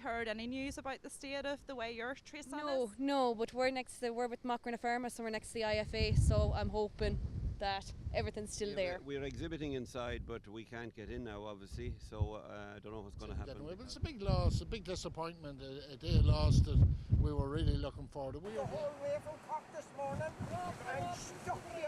heard any news about the state of the way your tracing is? No, but we're with Macron Pharma, so we're next to the IFA, so I'm hoping that everything's still there. We're exhibiting inside, but we can't get in now, obviously, so I don't know what's going to happen. It's a big loss, a big disappointment, a day lost that we were really looking forward to. We were all the way from Cork this morning and stuck here.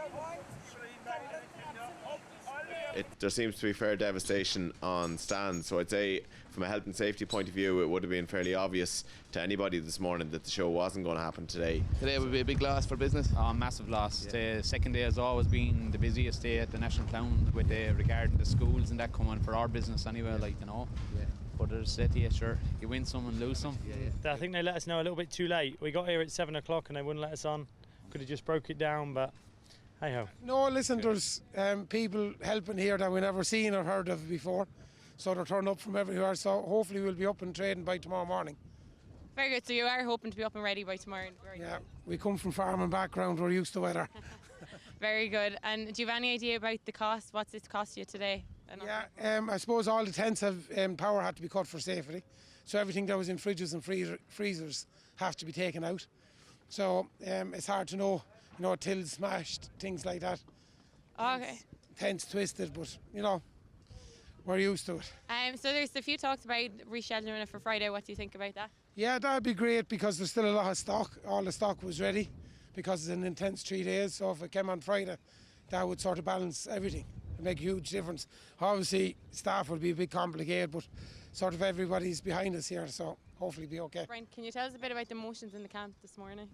There seems to be fair devastation on stands, so I'd say from a health and safety point of view it would have been fairly obvious to anybody this morning that the show wasn't going to happen today. Today would be a big loss for business. Oh, massive loss. The second day has always been the busiest day at the National Ploughing with regarding the schools and that coming for our business anyway, like, you know. Yeah. But there's city, sure, you win some and lose some. I think they let us know a little bit too late. We got here at 7 o'clock and they wouldn't let us on. Could have just broke it down, but hey-ho. No, listen, there's people helping here that we never seen or heard of before. So they're turned up from everywhere, so hopefully we'll be up and trading by tomorrow morning. Very good, so you are hoping to be up and ready by tomorrow? Yeah, we come from farming background, we're used to weather. Very good, and do you have any idea about the cost? What's it cost you today? Yeah, I suppose all the tents have power had to be cut for safety. So everything that was in fridges and freezers have to be taken out. So it's hard to know, tills smashed, things like that. Okay. Tents twisted, but we're used to it. So there's a few talks about rescheduling it for Friday. What do you think about that? Yeah, that'd be great because there's still a lot of stock. All the stock was ready because it's an intense 3 days. So if it came on Friday, that would sort of balance everything and make a huge difference. Obviously, staff would be a bit complicated, but sort of everybody's behind us here, so hopefully be okay. Brian, can you tell us a bit about the emotions in the camp this morning?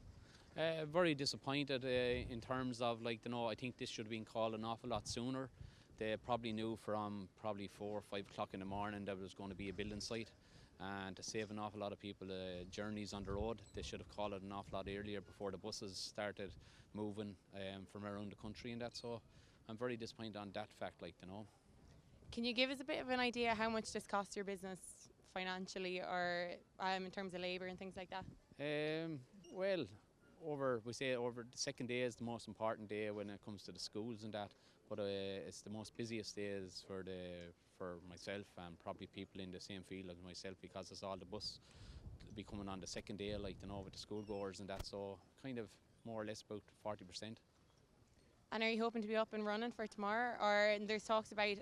Very disappointed in terms of, I think this should have been called an awful lot sooner. They probably knew from probably 4 or 5 o'clock in the morning that there was going to be a building site, and to save an awful lot of people journeys on the road, they should have called it an awful lot earlier before the buses started moving from around the country and that. So I'm very disappointed on that fact, Can you give us a bit of an idea how much this costs your business financially or in terms of labour and things like that? Well, over the second day is the most important day when it comes to the schools and that, but it's the most busiest days for myself and probably people in the same field as myself, because it's all the bus be coming on the second day, with the schoolgoers and that, so kind of more or less about 40%. And are you hoping to be up and running for tomorrow, or there's talks about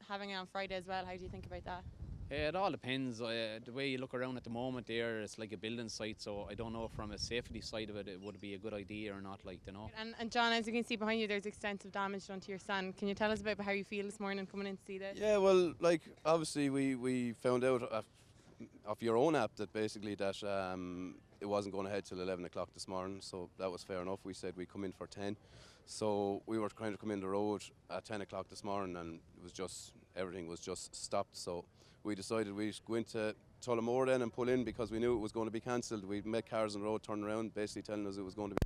having it on Friday as well? How do you think about that? It all depends. The way you look around at the moment there, it's like a building site, so I don't know from a safety side of it, it would be a good idea or not, And John, as you can see behind you, there's extensive damage done to your stand. Can you tell us about how you feel this morning coming in to see this? Yeah, well, obviously we found out off your own app that basically that it wasn't going ahead till 11 o'clock this morning, so that was fair enough. We said we'd come in for 10. So we were trying to come in the road at 10 o'clock this morning, and everything was just stopped. So we decided we'd go into Tullamore then and pull in because we knew it was going to be cancelled. We met cars on the road turn around, basically telling us it was going to be.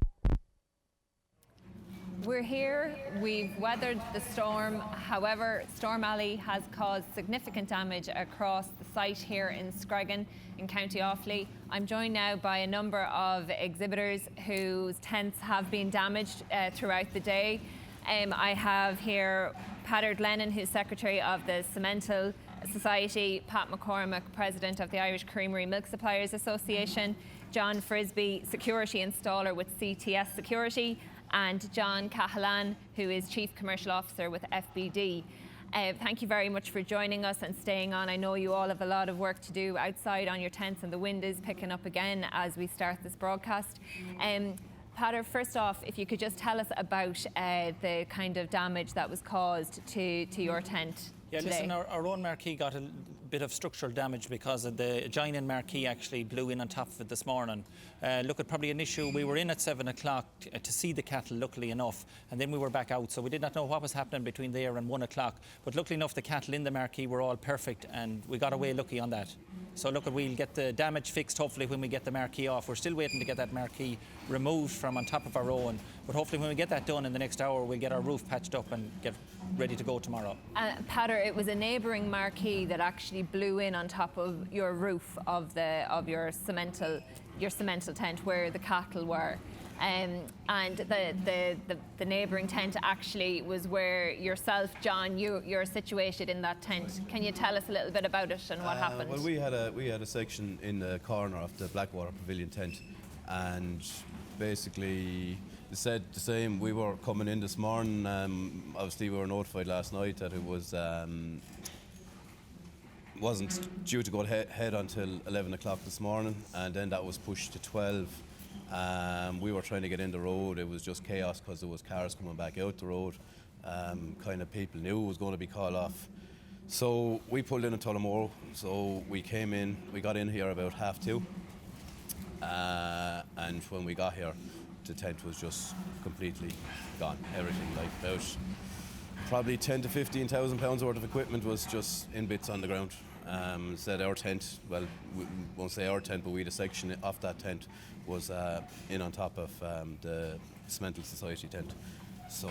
We're here, we've weathered the storm. However, Storm Alley has caused significant damage across the site here in Screggan in County Offaly. I'm joined now by a number of exhibitors whose tents have been damaged throughout the day. I have here Peadar Glennon, who's Secretary of the Cemental Society, Pat McCormick, President of the Irish Creamery Milk Suppliers Association, John Frisby, Security Installer with CTS Security, and John Cahalan, who is Chief Commercial Officer with FBD. Thank you very much for joining us and staying on. I know you all have a lot of work to do outside on your tents, and the wind is picking up again as we start this broadcast. Peadar, first off, if you could just tell us about the kind of damage that was caused to your tent. Yeah, today. listen, our own marquee got a bit of structural damage because of the adjoining marquee actually blew in on top of it this morning. Look, at probably an issue, we were in at 7 o'clock to see the cattle, luckily enough, and then we were back out, so we did not know what was happening between there and 1 o'clock. But luckily enough, the cattle in the marquee were all perfect, and we got away lucky on that. So look, we'll get the damage fixed hopefully when we get the marquee off. We're still waiting to get that marquee removed from on top of our own, but hopefully when we get that done in the next hour, we'll get our roof patched up and get ready to go tomorrow. Peadar, it was a neighbouring marquee that actually blew in on top of your roof of your cemental tent where the cattle were. and the neighbouring tent actually was where yourself, John, you're situated in that tent. Can you tell us a little bit about it and what happened? Well, we had a section in the corner of the Blackwater Pavilion tent, and basically they said the same. We were coming in this morning. Obviously, we were notified last night that it wasn't due to go ahead until 11 o'clock this morning, and then that was pushed to 12. We were trying to get in the road. It was just chaos because there was cars coming back out the road. Kind of people knew it was going to be called off. So we pulled in at Tullamore. So we came in, we got in here about 2:30. And when we got here, the tent was just completely gone. Everything, like about probably 10 to 15,000 pounds worth of equipment was just in bits on the ground. Said our tent, well, we won't say our tent, but we had a section of that tent was in on top of the Cemental Society tent. So,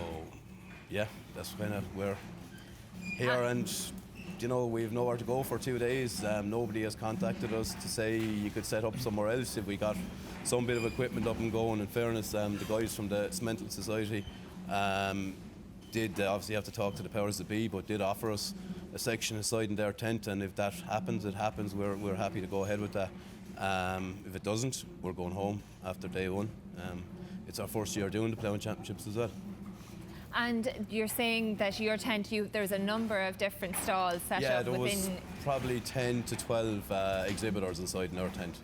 yeah, that's kind of where here, and you know, we've nowhere to go for 2 days. Nobody has contacted us to say you could set up somewhere else if we got some bit of equipment up and going. In fairness, the guys from the Cemental Society did obviously have to talk to the powers that be, but did offer us a section aside in their tent, and if that happens, it happens. We're happy to go ahead with that. If it doesn't, we're going home after day one. It's our first year doing the Ploughing Championships as well. And you're saying that your tent, there's a number of different stalls set up within... Yeah, there was probably 10 to 12 exhibitors inside in our tent.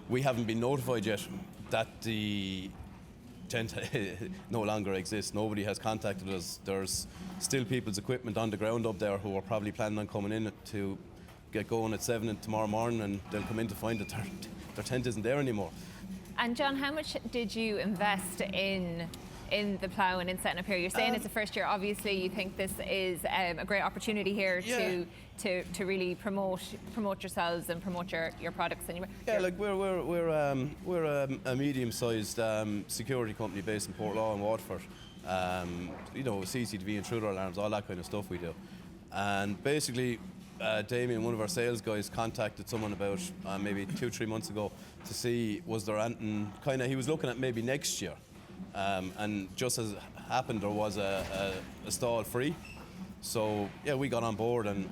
We haven't been notified yet that the tent no longer exists. Nobody has contacted us. There's still people's equipment on the ground up there who are probably planning on coming in to get going at 7 tomorrow morning, and they'll come in to find that their tent isn't there anymore. And John, how much did you invest in the ploughing and setting up here? You're saying it's the first year. Obviously, you think this is a great opportunity here to really promote yourselves and promote your products. And like we're a medium-sized security company based in Portlaw and Waterford. You know, CCTV, intruder alarms, all that kind of stuff we do. And basically, Damien, one of our sales guys, contacted someone about maybe 2-3 months ago to see was there anything kind of, he was looking at maybe next year, and just as it happened there was a stall free, so yeah, we got on board and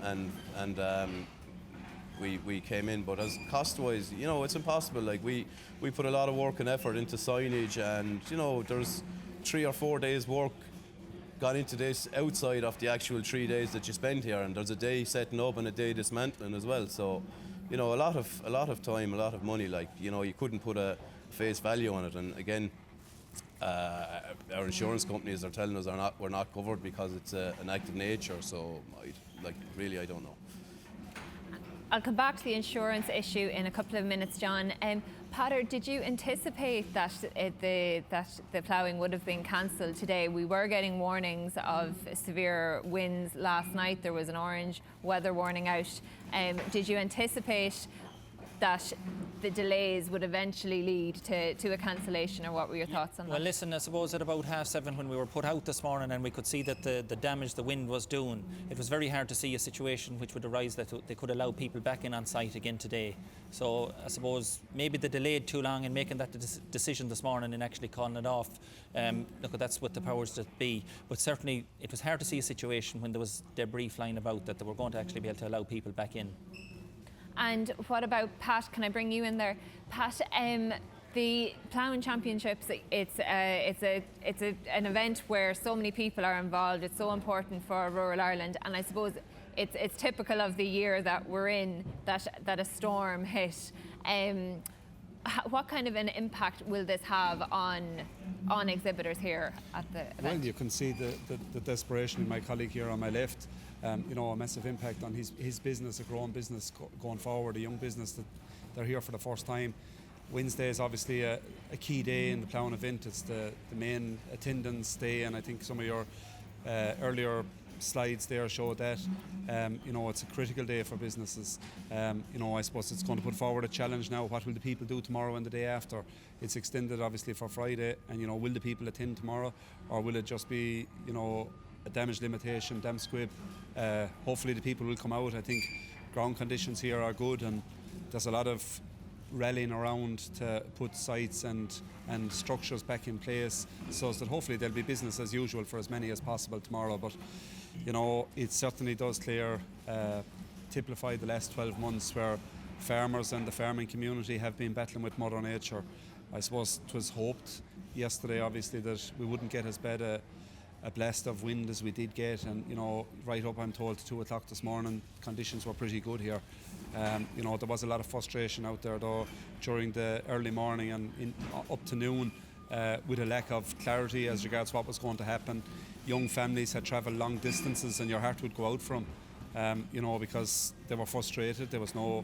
we came in. But as cost wise, you know, it's impossible. Like we put a lot of work and effort into signage, and you know, there's 3 or 4 days work got into this outside of the actual 3 days that you spend here, and there's a day setting up and a day dismantling as well. So, you know, a lot of time, a lot of money. Like, you know, you couldn't put a face value on it. And again, our insurance companies are telling us we're not covered because it's an act of nature. So, I don't know. I'll come back to the insurance issue in a couple of minutes, John. Pater, did you anticipate that the ploughing would have been cancelled today? We were getting warnings of severe winds last night. There was an orange weather warning out. Did you anticipate that the delays would eventually lead to a cancellation, or what were your thoughts on that? Well, listen, I suppose at about 7:30 when we were put out this morning and we could see that the damage the wind was doing, it was very hard to see a situation which would arise that they could allow people back in on site again today. So I suppose maybe they delayed too long in making that decision this morning and actually calling it off. Look, that's what the powers that be. But certainly it was hard to see a situation when there was debris flying about that they were going to actually be able to allow people back in. And what about Pat? Can I bring you in there, Pat? The Ploughing Championships, it's an event where so many people are involved. It's so important for rural Ireland, and I suppose it's typical of the year that we're in that a storm hit. What kind of an impact will this have on exhibitors here at the event? Well, you can see the desperation in my colleague here on my left. You know, a massive impact on his business, a growing business going forward, a young business that they're here for the first time. Wednesday is obviously a key day in the ploughing event. It's the main attendance day, and I think some of your earlier slides there show that. You know, it's a critical day for businesses. You know, I suppose it's going to put forward a challenge now. What will the people do tomorrow and the day after? It's extended obviously for Friday, and you know, will the people attend tomorrow, or will it just be, you know, a damage limitation, dam squib? Hopefully the people will come out. I think ground conditions here are good, and there's a lot of rallying around to put sites and structures back in place, so that hopefully there'll be business as usual for as many as possible tomorrow. But you know, it certainly does, Claire, typify the last 12 months where farmers and the farming community have been battling with Mother Nature. I suppose it was hoped yesterday, obviously, that we wouldn't get as bad a blast of wind as we did get, and you know, right up, I'm told, to 2 o'clock this morning, conditions were pretty good here. You know, there was a lot of frustration out there though during the early morning and up to noon, with a lack of clarity as regards what was going to happen. Young families had travelled long distances, and your heart would go out for them, you know, because they were frustrated. There was no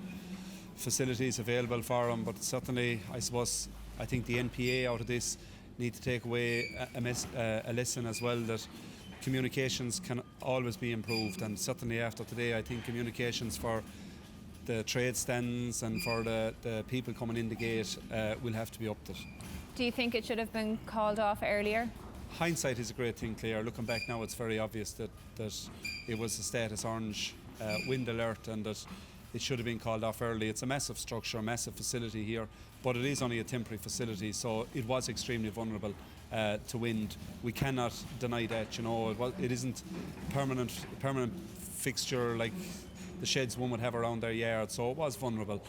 facilities available for them. But certainly, I think the NPA out of this need to take away a lesson as well, that communications can always be improved. And certainly after today, I think communications for the trade stands and for the people coming in the gate will have to be upped. Do you think it should have been called off earlier? Hindsight is a great thing, Claire. Looking back now, it's very obvious that it was a status orange wind alert, and that it should have been called off early. It's a massive structure, a massive facility here, but it is only a temporary facility, so it was extremely vulnerable to wind. We cannot deny that. You know, it isn't permanent fixture like the sheds one would have around their yard, so it was vulnerable.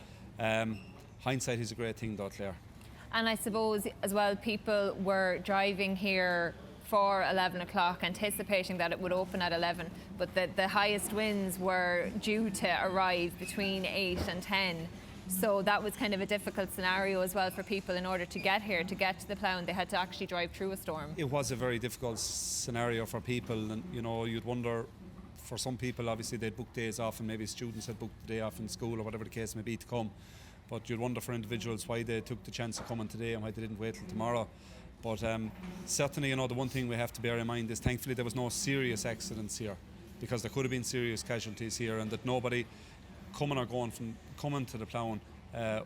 Hindsight is a great thing though, Claire. And I suppose as well, people were driving here for 11 o'clock, anticipating that it would open at 11, but the highest winds were due to arrive between 8 and 10. So that was kind of a difficult scenario as well for people. In order to get here, to get to the Ploughing, they had to actually drive through a storm. It was a very difficult scenario for people, and you know, you'd wonder, for some people obviously they'd book days off, and maybe students had booked the day off in school or whatever the case may be to come. But you'd wonder for individuals why they took the chance of coming today and why they didn't wait till tomorrow. But certainly, you know, the one thing we have to bear in mind is thankfully there was no serious accidents here, because there could have been serious casualties here, and that nobody coming or going from coming to the Ploughing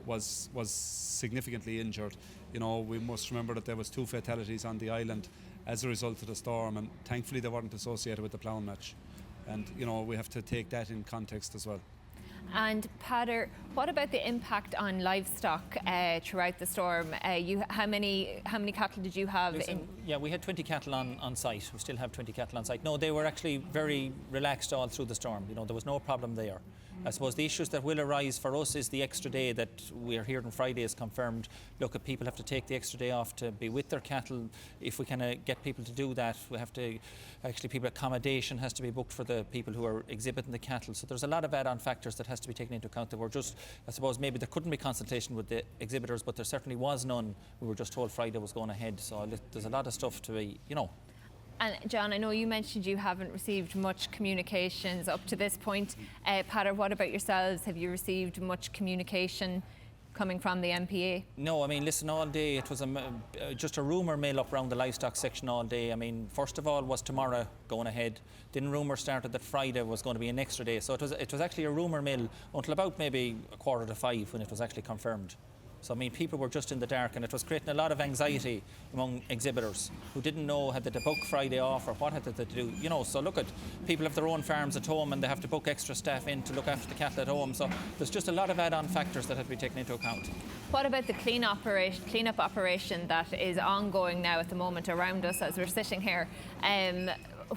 was significantly injured. You know, we must remember that there was 2 fatalities on the island as a result of the storm, and thankfully they weren't associated with the Ploughing match. And you know, we have to take that in context as well. And Pader, what about the impact on livestock throughout the storm? How many cattle did you have? Yeah, we had 20 cattle on site. We still have 20 cattle on site. No, they were actually very relaxed all through the storm. You know, there was no problem there. I suppose the issues that will arise for us is the extra day that we're here on Friday is confirmed. Look, if people have to take the extra day off to be with their cattle, if we can get people to do that, we have to, actually people accommodation has to be booked for the people who are exhibiting the cattle. So there's a lot of add-on factors that has to be taken into account. That were just, I suppose maybe there couldn't be consultation with the exhibitors, but there certainly was none. We were just told Friday was going ahead. So there's a lot of stuff to be, you know. And John, I know you mentioned you haven't received much communications up to this point. Pader, what about yourselves? Have you received much communication coming from the MPA? No, I mean, listen, all day it was just a rumour mill up around the livestock section all day. I mean, first of all was tomorrow going ahead. Then rumour started that Friday was going to be an extra day. So it was actually a rumour mill until about maybe 4:45 when it was actually confirmed. So I mean, people were just in the dark, and it was creating a lot of anxiety among exhibitors who didn't know had they to book Friday off or what had they to do. You know, so look at people have their own farms at home and they have to book extra staff in to look after the cattle at home. So there's just a lot of add-on factors that have to be taken into account. What about the cleanup operation that is ongoing now at the moment around us as we're sitting here?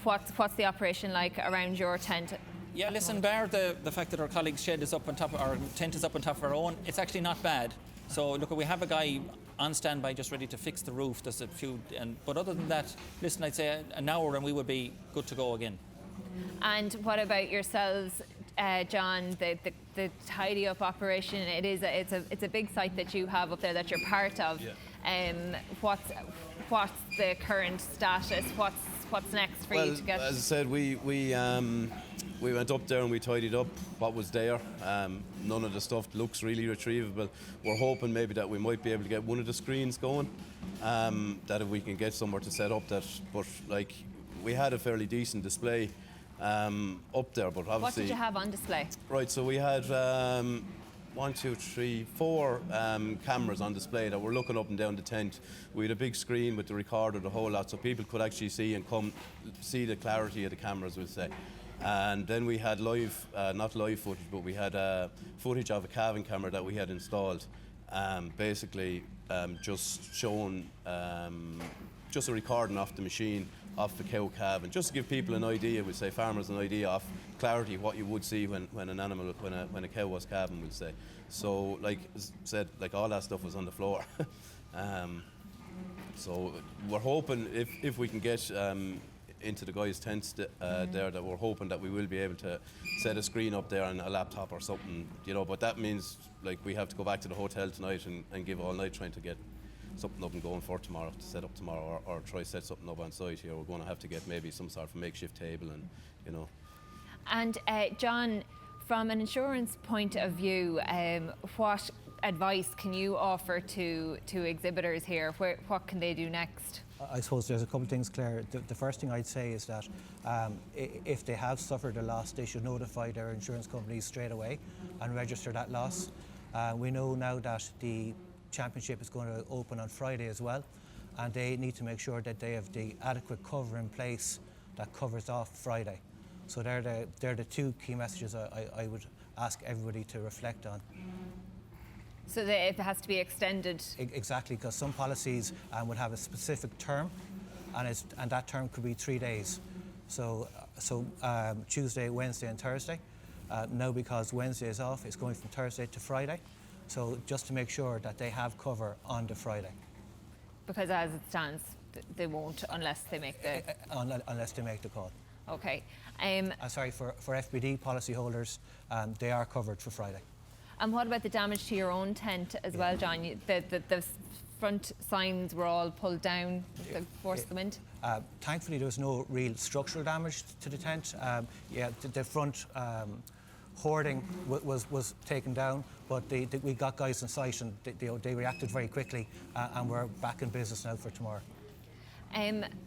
What's the operation like around your tent? Yeah, listen, bar the fact that our colleague's shed is up on top, our tent is up on top of our own, it's actually not bad. So look, we have a guy on standby just ready to fix the roof. There's a few, but other than that, listen, I'd say an hour and we would be good to go again. And what about yourselves, John? The tidy up operation. It's a big site that you have up there that you're part of. Yeah. What's the current status? What's next for you to get? As I said, we went up there and we tidied up what was there. None of the stuff looks really retrievable. We're hoping maybe that we might be able to get one of the screens going, that if we can get somewhere to set up that. But like, we had a fairly decent display up there, but obviously... What did you have on display? Right, so we had 1, 2, 3, 4 cameras on display that were looking up and down the tent. We had a big screen with the recorder, the whole lot, so people could actually see and see the clarity of the cameras, we'll say. And then we had not live footage, but we had footage of a calving camera that we had installed. basically just showing just a recording off the machine, off the cow calf, and just to give people an idea, we'll say farmers an idea of clarity what you would see when a cow was calving, we'll say. So like said, like all that stuff was on the floor. So we're hoping if we can get into the guys' tents there, that we're hoping that we will be able to set a screen up there and a laptop or something, you know, but that means like we have to go back to the hotel tonight and give all night trying to get something up and going for tomorrow, to set up tomorrow, or try to set something up on site here. We're going to have to get maybe some sort of makeshift table, and you know. And John, from an insurance point of view, what advice can you offer to exhibitors here? What can they do next? I suppose there's a couple of things, Claire. The first thing I'd say is that if they have suffered a loss, they should notify their insurance companies straight away and register that loss. We know now that the championship is going to open on Friday as well, and they need to make sure that they have the adequate cover in place that covers off Friday. So they're the two key messages I would ask everybody to reflect on. So that it has to be extended? Exactly, because some policies would have a specific term, and that term could be 3 days. So Tuesday, Wednesday and Thursday. Now because Wednesday is off, it's going from Thursday to Friday. So just to make sure that they have cover on the Friday. Because as it stands, they won't unless they make the... Unless they make the call. Okay. Sorry, for FBD policyholders, they are covered for Friday. And what about the damage to your own tent as well, John? The front signs were all pulled down, to force them into? Thankfully, there was no real structural damage to the tent. The front hoarding was taken down, but we got guys in sight, and they reacted very quickly, and we're back in business now for tomorrow.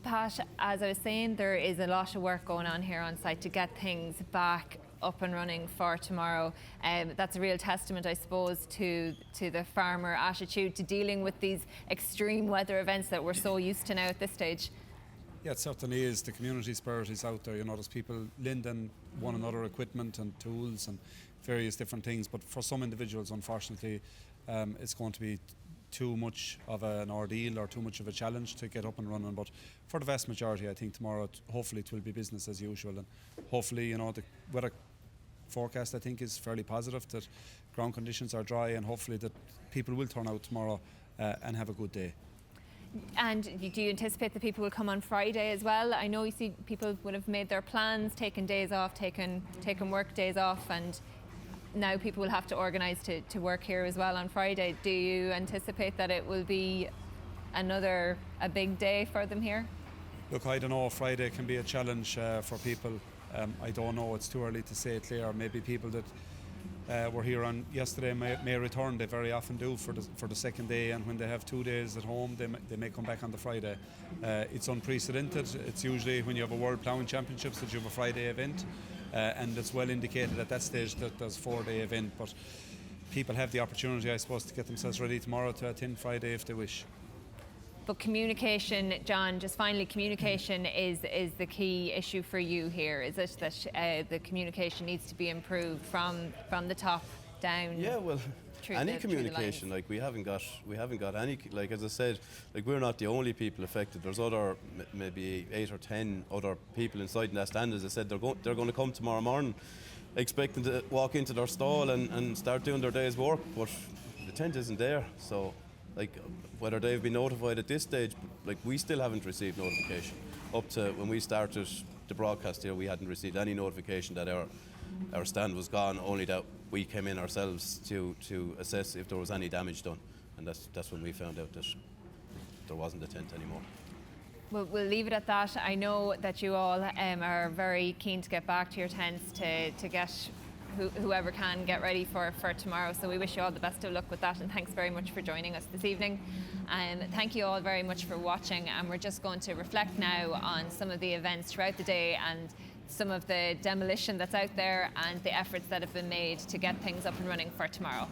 Pat, as I was saying, there is a lot of work going on here on site to get things back up and running for tomorrow. That's a real testament, I suppose, to the farmer attitude to dealing with these extreme weather events that we're so used to now at this stage. Yeah, it certainly is. The community spirit is out there. You know, there's people lending one another equipment and tools and various different things. But for some individuals, unfortunately, it's going to be too much of an ordeal or too much of a challenge to get up and running. But for the vast majority, I think tomorrow, hopefully, it will be business as usual. And hopefully, you know, the weather forecast, I think, is fairly positive, that ground conditions are dry, and hopefully that people will turn out tomorrow and have a good day. And do you anticipate that people will come on Friday as well? I know you see people would have made their plans, taken days off, taken work days off, and now people will have to organise to work here as well on Friday. Do you anticipate that it will be a big day for them here? Look, I don't know. Friday can be a challenge for people. I don't know. It's too early to say, Claire. Maybe people that were here on yesterday may return. They very often do for the second day, and when they have 2 days at home, they may come back on the Friday. It's unprecedented. It's usually when you have a World Ploughing Championships that you have a Friday event, and it's well indicated at that stage that there's a 4-day event. But people have the opportunity, I suppose, to get themselves ready tomorrow to attend Friday if they wish. But communication, John, just finally, communication is the key issue for you here. Is it that the communication needs to be improved from the top down? Yeah, well, any communication, like we haven't got any, like as I said, like we're not the only people affected. There's other maybe 8 or 10 other people inside in that stand. As I said, they're going to come tomorrow morning expecting to walk into their stall and start doing their day's work, but the tent isn't there. So like whether they've been notified at this stage, like we still haven't received notification. Up to when we started the broadcast here, we hadn't received any notification that our stand was gone, only that we came in ourselves to assess if there was any damage done, and that's when we found out that there wasn't a tent anymore. We'll leave it at that. I know that you all are very keen to get back to your tents to get whoever can get ready for tomorrow. So we wish you all the best of luck with that, and thanks very much for joining us this evening. Thank you all very much for watching, and we're just going to reflect now on some of the events throughout the day and some of the demolition that's out there and the efforts that have been made to get things up and running for tomorrow.